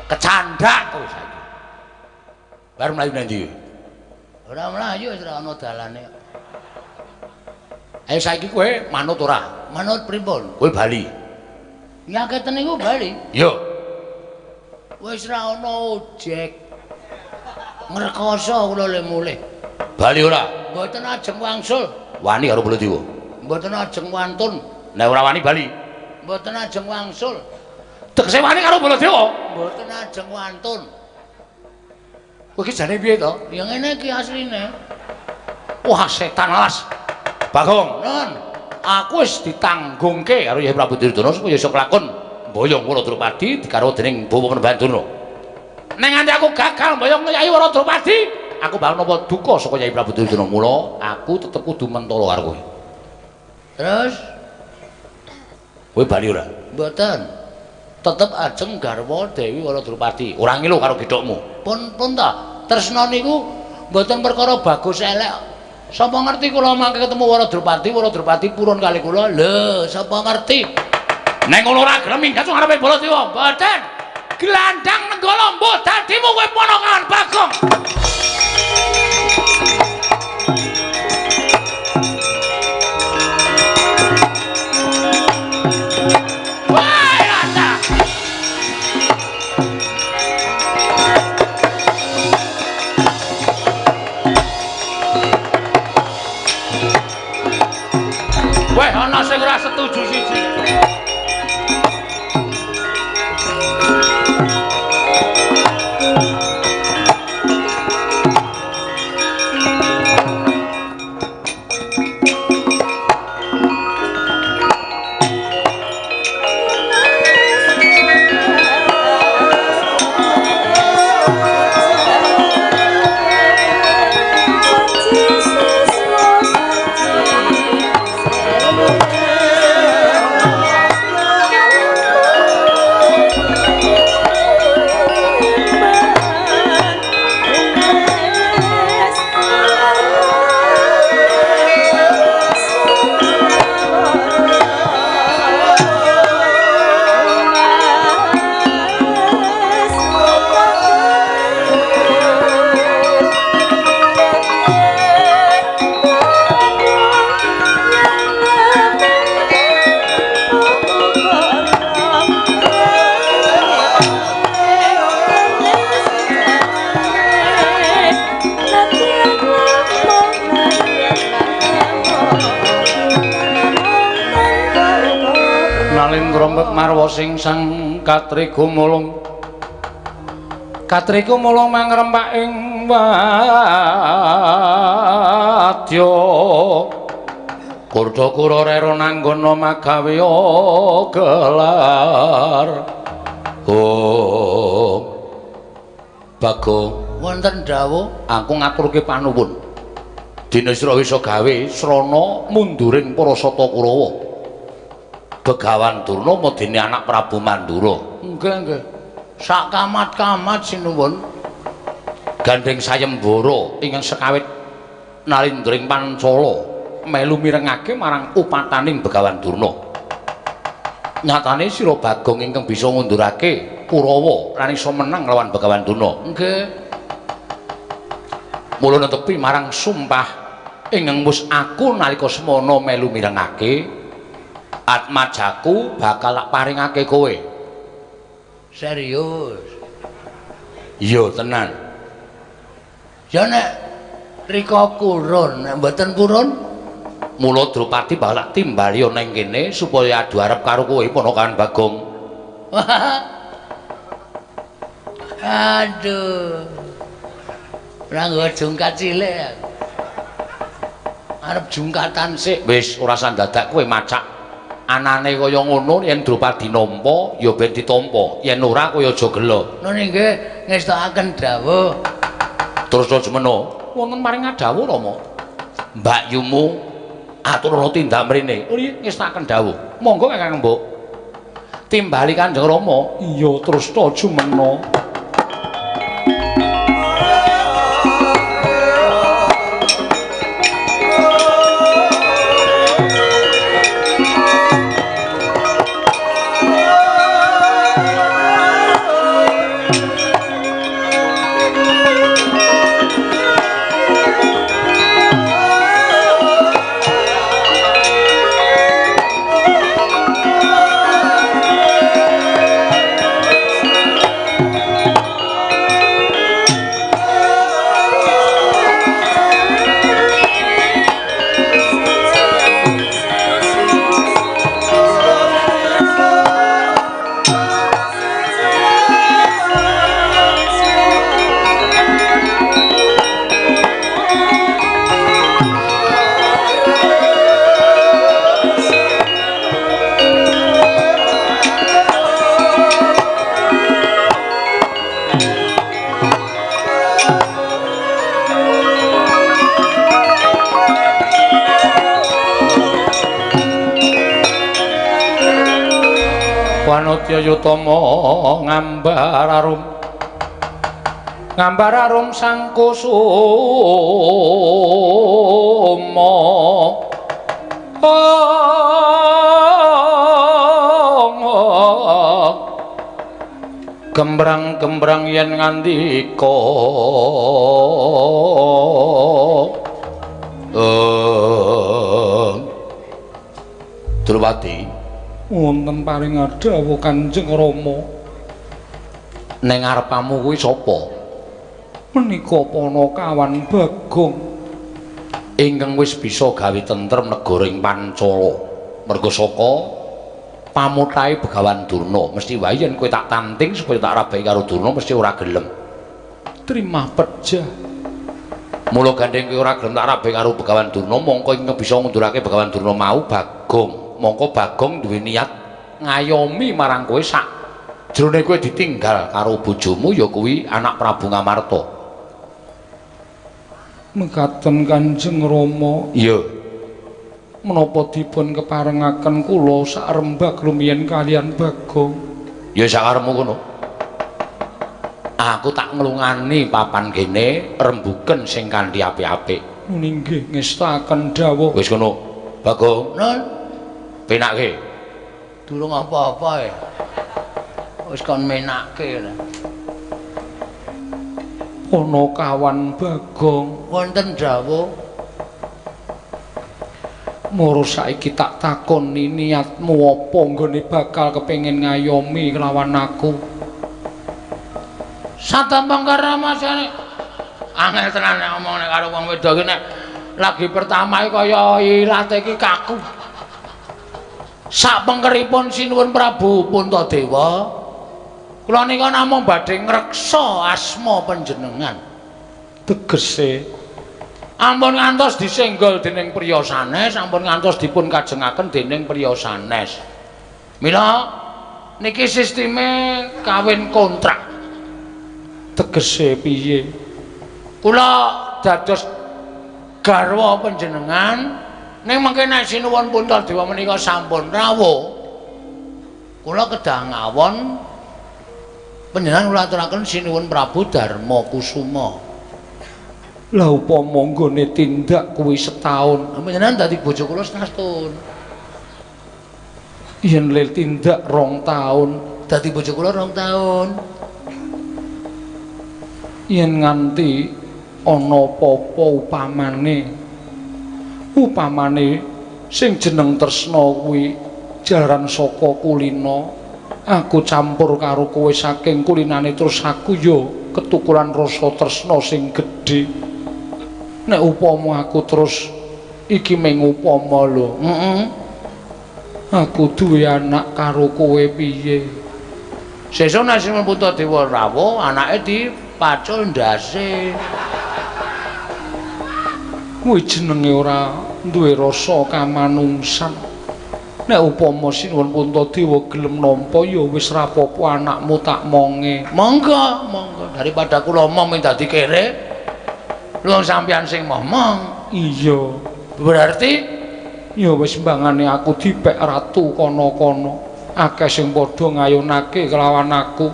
Kecandak kowe saiki. Bar mlayu nang ndi? Ora mlayu wis ora ana dalane. Ayo saiki kowe manut ora? Manut pripun? Kowe bali. Nyaketen niku bali. Yo. Wis ora ana ojek. Ngrekoso kula le mulih. Bali ora? Mboten ajeng wangsul. Wani karo Baladewa. Mboten ajeng wantun. Nek ora wani bali. Mboten ajeng wangsul. Tegese wani karo Baladewa? Mboten ajeng wantun. Kowe iki jane piye to? Ya ngene iki asline. Wah, setan alas. Bagong, nun. Aku wis ditanggungke karo Yai Prabu Duryudana supaya iso kelakon mboyong Waradrupadi dikaro dening Bapak Panembanduna. Ning nganti aku gagal mboyong Yai Waradrupadi, aku bakal napa duka saka Yai Prabu Duryudana. Mula aku tetep kudu mentala karo kowe. Terus kowe bali ora? Mboten. Tetep ajeng garwa Dewi Waradrupadi. Ora ngilu karo gedhokmu. Pun ta, tresna niku mboten perkara bagus elek. Sapa ngerti kula mangke ketemu Waradrupati purun kali kula. Lho, sapa ngerti? Nek ngono ora gelem minggat ngarepe Baladewa, mboten. Glandang Nenggala mbuh dadimu kowe ponokan Bagong. Weh ana sing ora setuju siji. Marwa sing sang katriku mulung mangrempaking wadya Kurdakura rera nanggana magawe gelar Bagong wonten dawuh aku ngaturke panuwun dina sira bisa gawe srana munduring para Sata Kurawa Begawan Durna medeni anak Prabu Mandura. Nggih. Sak kamat-kamat sinuwun. Gandeng sayembara ingkang sekawit nalindring Pancala melu mirengake marang upataning Begawan Durna. Nyatane sira Bagong ingkang bisa ngundurake Kurawa lan iso menang lawan Begawan Durna. Nggih. Mula netepi marang sumpah ingkang wis aku nalika semana melu mirengake Atmajaku bakal paringake kowe. Serius? Iya tenan. Ya nek rika kurun, nek mboten purun, mula Drupadi bakal timbali ana ing kene supaya adu arep karo kowe ponakan Bagong. Aduh. Ora nggo jungkat cilik. Arep jungkatan sik. Wis ora sandadak kowe macak. Anane kaya ngono yen Drupadi nampa ya ben ditampa yen ora kaya aja gelo. Nun nggih ngestakaken dawuh. Terus semeno wonten maring dawuh Rama. Mbak Yumu aturana tindak mrene. Oh nggih ngestakaken dawuh. Monggo Kakang Mbok. Timbali Kanjeng Rama. Iya terus ta jumena. Wanodya Yutama ngambar arum Ngambar arum sang kusuma gembrang-gembrang yen ngandika Drupadi wonten paring dawuh Kanjeng Rama ning ngarepamu kuwi sapa menika Panakawan Bagong ingkang wis bisa gawe tentrem negara ing Pancala merga saka pamutahe Begawan Durna mesti wae yen kowe tak tanting supaya tak rabai karo Durna mesti ora gelem trimah pejah mula gandeng kowe ora gelem tak rabai karo Begawan Durna mongko ing bisa ngundurake Begawan Durna mau Bagong mongko Bagong duwe niat ngayomi marang kowe sak jroning kowe ditinggal karo bojomu ya kuwi anak Prabu Ngamarta mekaten Kanjeng Rama iya menapa dipun keparengaken kula sak rembag lumiyen kalian Bagong ya sakarepmu kono aku tak nglungani papan kene rembuken sing kanthi apik-apik nggih ngestaken dawuh wis kono Bagong nun penake durung apa-apa wis kon menake Panakawan Bagong wonten dawuh moro saiki tak takoni niatmu apa nggone bakal kepengin ngayomi kelawan aku satampang karamasane angel tenan nek omongne karo wong wedok iki nek lagi pertama kaya ilate iki kaku sak pengkeripun sinuwun Prabu Puntadewa kula nika namung badhe ngreksa asma panjenengan tegese ampun ngantos disenggol dening priya sanes ampun ngantos dipun kajengaken dening priya sanes mila niki sisteme kawin kontrak tegese piye kula dados garwa panjenengan ning mengke nek sinuwun Puntadewa menika sampun rawuh kula kedah ngawon panjenengan kula aturaken sinuwun Prabu Darma Kusuma lah upama nggone tindak kuwi setahun panjenengan dadi bojo kula setahun yen lil tindak 2 tahun dadi bojo kula 2 tahun yen nganti ana apa-apa upamane sing jeneng tresna kuwi jaran saka kulina aku campur karo kowe saking kulinane terus aku yo ketukuran rasa tresna sing gedhe nek upama aku terus iki mung upama lho aku duwe anak karo kowe piye sesuk nek Sinuwun Puntadewa rawuh anake dipacul ndase kuwi jenenge ora duwe rasa kamanungsan nek upama Sinuwun Puntadewa gelem nampa ya wis ra apa-apa anakmu tak monge monggo daripada kula mong dadi kere lho sampeyan sing momong iya berarti ya wis mbangane aku dipek ratu kono-kono akeh sing padha ngayunake kelawan aku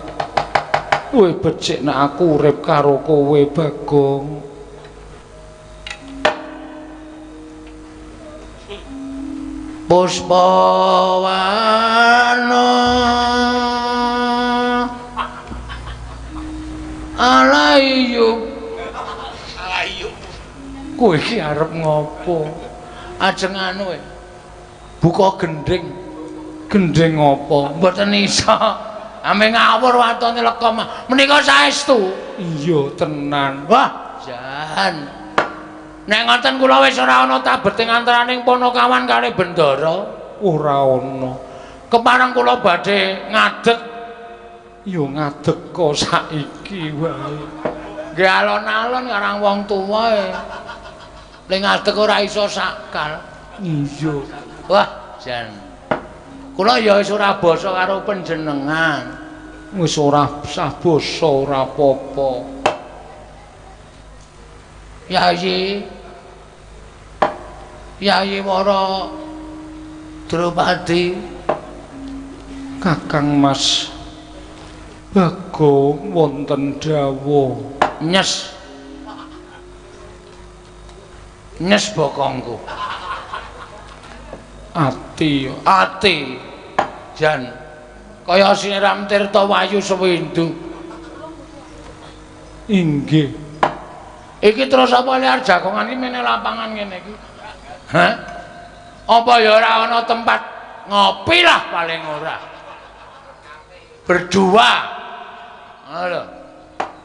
kowe becik nek aku urip karo kowe Bagong Puspawana Alayu kowe iki arep ngopo ajeng anu buka gending apa mboten iso ame ngawur watone lekom menika saestu iya tenan wah jan nek ngoten kula wis ora ana tabete antaraning Panakawan kali Bendara ora ana kepareng kula badhe ngadeg ya ngadeg kok saiki wae nggih alon-alon karang wong tuwa ning ngadeg ora iso sakal iya wah jan kula ya wis ora basa karo panjenengan wis ora sah basa ora apa-apa Yayi Wara Drupadi Kakang Mas Bagong wonten dawuh Nyes. Nyes bokongku. Ati. Jan kaya Siram Tirta Wayu Sewindu. Inggih. Iki terus apa liar jagongan iki meneh lapangan ngene iki? Hah? Apa ya ora ana tempat ngopi lah paling ora. Berdua. Lho.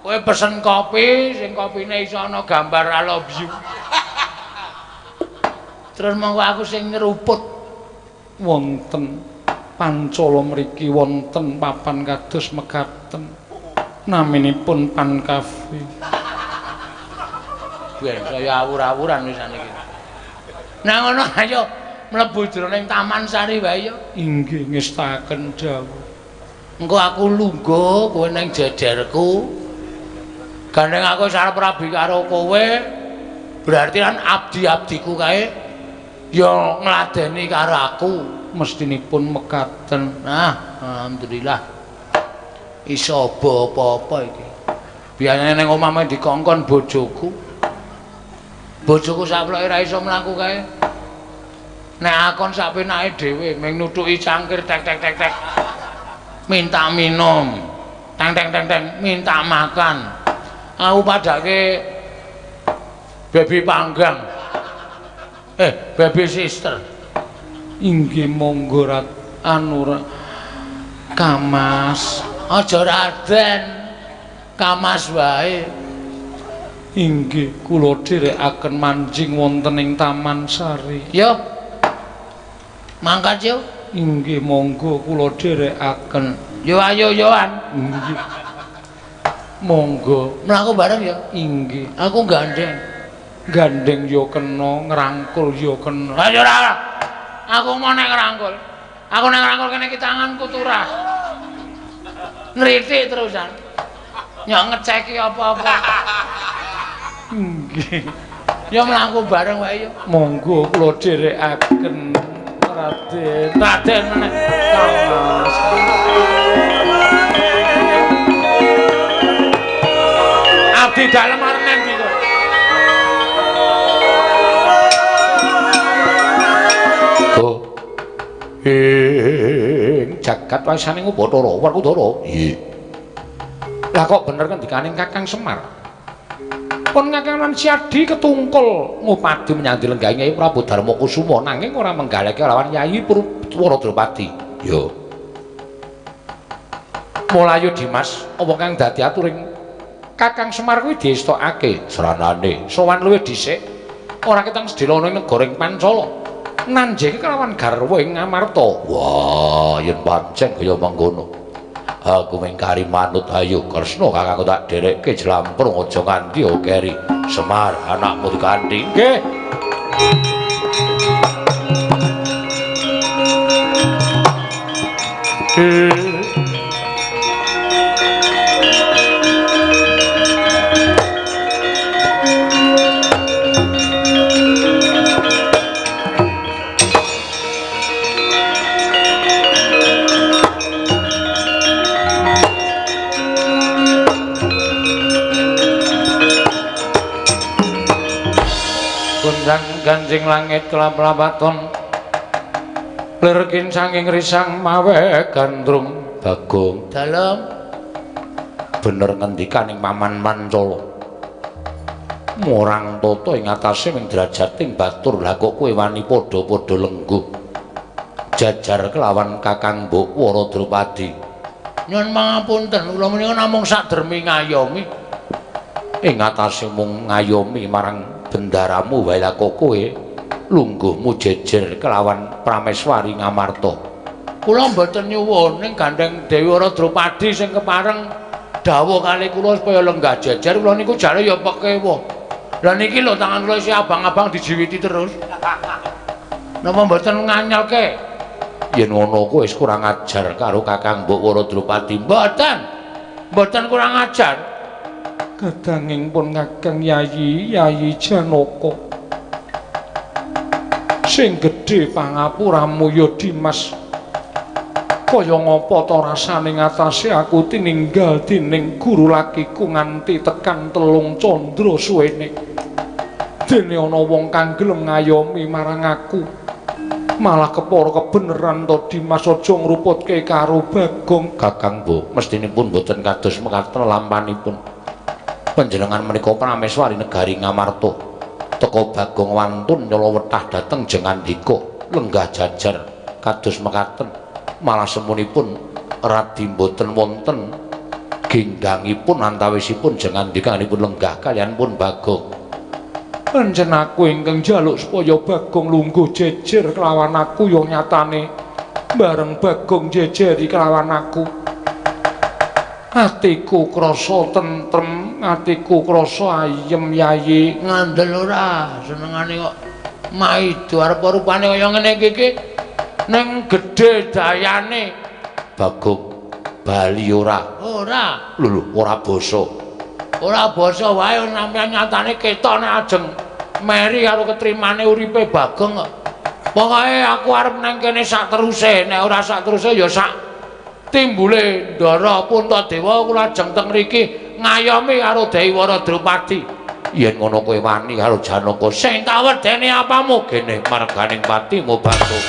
Kowe pesen kopi, sing kopine iso ana gambar I love you. Terus monggo aku sing nyeruput. Wonten Pancala mriki wonten papan kados mekaten. Naminipun Pan Cafe. Ben saya awur-awuran wisan iki. Nah ngono ayo mlebu jroning Taman Sari wae ya. Inggih ngestaken dawuh. Engko aku lungguh kowe ning jejerku. Gandeng aku sarep rabi karo kowe. Berarti kan abdi-abdiku kae ya ngladeni karo aku. Mestinipun mekaten. Nah, alhamdulillah. Iso apa-apa iki. Biasane ning omah meh dikongkon bojoku. Bojoku saploke ra iso mlaku kae. Nek akon sak penake dhewe ming nutuki cangkir tek. Minta minum. Teng, minta makan. Aku padake baby panggang. Baby sister. Inggih monggo Kamas. Aja Raden. Kamas wae. Inggih kula dherekaken manjing wonten ing Taman Sari. Yo. Mangkat yo. Inggih monggo kula dherekaken. Yo ayo yoan. Inggih. Monggo. Mlaku bareng ya. Inggih. Aku gandeng. Gandeng yo kena, ngrangkul yo kena. Ayo ora. Aku mau nek ngrangkul. Aku nek ngrangkul kene iki tanganku turah. Nritik terusan. Nyok ngeceki apa-apa. Nggih. Ya mlaku bareng wae ya. Monggo kula dherekaken Raden meneh. Abdi dalem arep endi to? Oh. Jagat wasane Bathara, Werkudara. Nggih. Lah kok bener kendikaning Kakang Semar? Pun Kakang lan Siadi ketungkul ngupadi menyang dilenggahi Nyai Prabu Darmakusuma nanging ora menggaleki lawan Nyai Prawadrupadi. Yo. Mulayu Dimas, apa kang dadi aturing Kakang Semar kuwi diestokake sranane sowan luwih dhisik ora ketang sedhela ana ing negara ing Pancala. Nanjing kelawan garwa ing Ngamarta. Wah, yen pancen kaya mangkono. Aku mengkari manut ayu Kresna kakangku tak dherekke jlamprung aja nganti keri. Semar anakmu dikanthi. Nggih. Ganjing langit kelap-lapaton lirkin sanging risang mawe gandrung Bagong dalem bener ngendikaning Paman Pancala murang tata ing atase ing derajating batur lha kok kowe wani padha-padha lengguh jajar kelawan Kakang Mbok Waradrupadi. Nyuwun pangapunten kula menika namung sadermi ngayomi ing atase mung ngayomi marang bendaramu wae kok kowe lungguhmu jejer kelawan Prameswari Ngamarta. Kula mboten nyuwun ning gandeng Dewi Waradrupadi sing kepareng dawuh kali kula supaya lenggah jejer kula niku jare ya pekewo. Lah niki lho tangan kula isih abang-abang dijiwiti terus. Napa mboten nganyelke? Yen ngono kowe wis kurang ajar karo Kakang Mbok Waradrupadi. Mboten kurang ajar. Kadanging pun Kakang Yayi Janaka sing gedhe pangapuramu ya Dimas Kaya ngapa ta rasane ngatasé aku tininggal dening guru lakiku nganti tekan 3 candra suwene. Dene ana wong kang gelem ngayomi marang aku. Malah kepara kebeneran to Dimas aja ngruputke karo Bagong. Kakang Bu, mestinipun boten kados mekaten lampanipun. Panjenengan menika prameswari negari Ngamarta. Teka Bagong wantun nyala wetah dhateng jengandika lenggah jajar kados mekaten. Malah semunipun radi boten wonten ginggangipun antawisipun jengandikanipun lenggah kaliyan pun Bagong. Pancen aku ingkang njaluk supaya Bagong lungguh jejer kelawan aku ya nyatane bareng Bagong jejeri kelawan aku. Atiku krasa tentrem, atiku krasa ayem yayi. Ngandel ora senengane kok maido arep rupane kaya ngene iki. Ning gedhe dayane Bagong bali ora. Ora. Lho, ora basa. Ora basa wae sampeyan nyatane ketok nek ajeng meri karo ketrimane uripe Bagong kok. Pokoke aku arep nang kene sak teruse, nek ora sak teruse ya sak timbule Ndara Puntadewa kula ajeng teng mriki ngayomi karo Dewi Wara Drupadi. Yen ngono kowe wani karo Janaka sing tak wedeni apamu kene marganing patimu Bagong.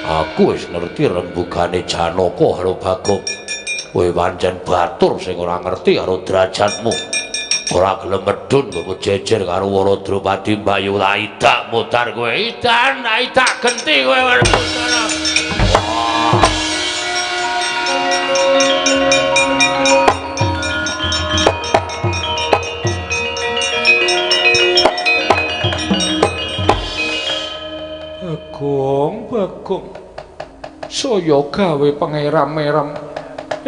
Aku wis ngerti rembugane Janaka karo Bagong. Kowe pancen batur sing ora ngerti karo derajatmu. Ora gelem medhun kok jejer karo Wara Drupadi Mbayu idak mutar kowe. Idan idak genti kowe. Bagong saya gawe pangeram-eram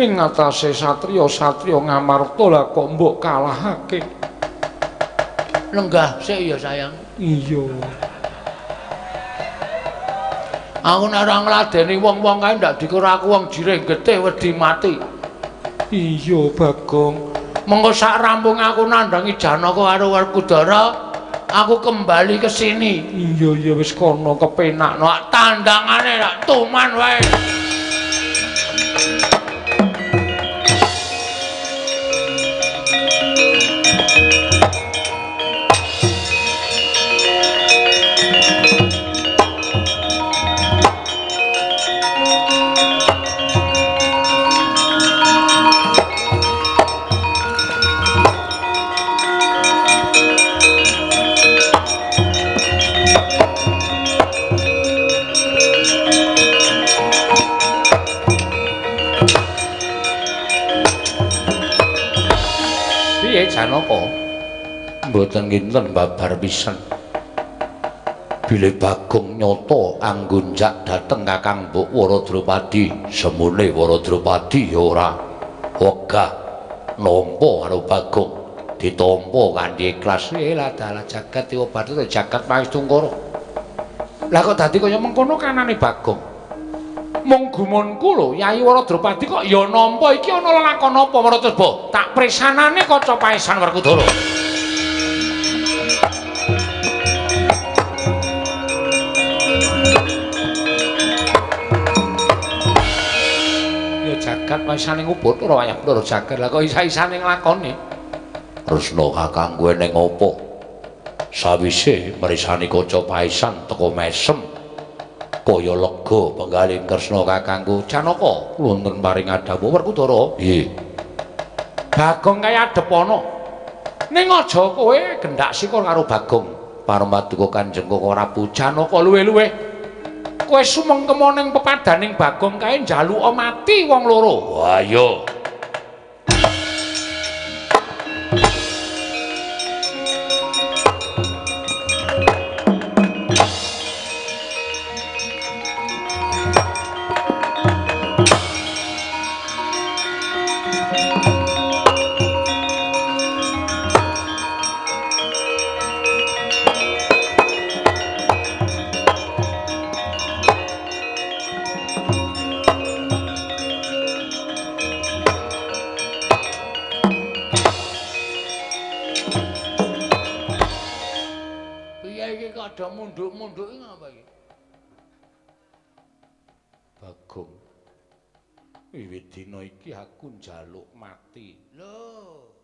ing ngatasé satriya-satriya Ngamarta lah kok mbok kalahake. Lenggah sik ya sayang. Iya. Aku nek ora ngladeni wong-wong kae ndak dikira aku wong jiring getih wedi mati. Iya Bagong. Mengko sak rampung aku nandangi Janaka karo Werkudara, aku kembali ke sini. Iya wis kono kepenakno. Tandangane rak tuman wae. Janaka mboten kinten babar pisan. Bilih Bagong nyata anggunjak dhateng Kakang Mbok Wara Drupadi, semune Wara Drupadi ya ora wegah nampa karo Bagong, ditampa kanthi ikhlas. Lah dalah jagat diobati jagat Maestungkara. Lah kok dadi kaya mengkono kanane Bagong? Mung gumunku lho, Yayi Wara Drupadi kok ya nampa iki ana lelakon apa Maratresba? Tak presanane kaca paesan Werkudara. Ya jagat paesane ngubut ora wayah ndara jagat. Lah kok isa-isane nglakoni? Resna kakang kowe ning apa? Sawise mrisani kaca paesan teka mesem kaya lega penggalih Kresna kakangku. Janaka wonten paring adhawu Werkudara. Nggih. Bagong kaya adhep ana. Ning aja kowe gendak sikul karo Bagong. Parmaduka Kanjeng Koko Prabu Janaka luwih-luwih. Kowe sumengkema ning pepadaning Bagong kae njaluka mati wong loro. Wah iya. pada munduk-munduk iki ngapa iki? Bagong. Wiwit dina iki aku njaluk mati. Lho.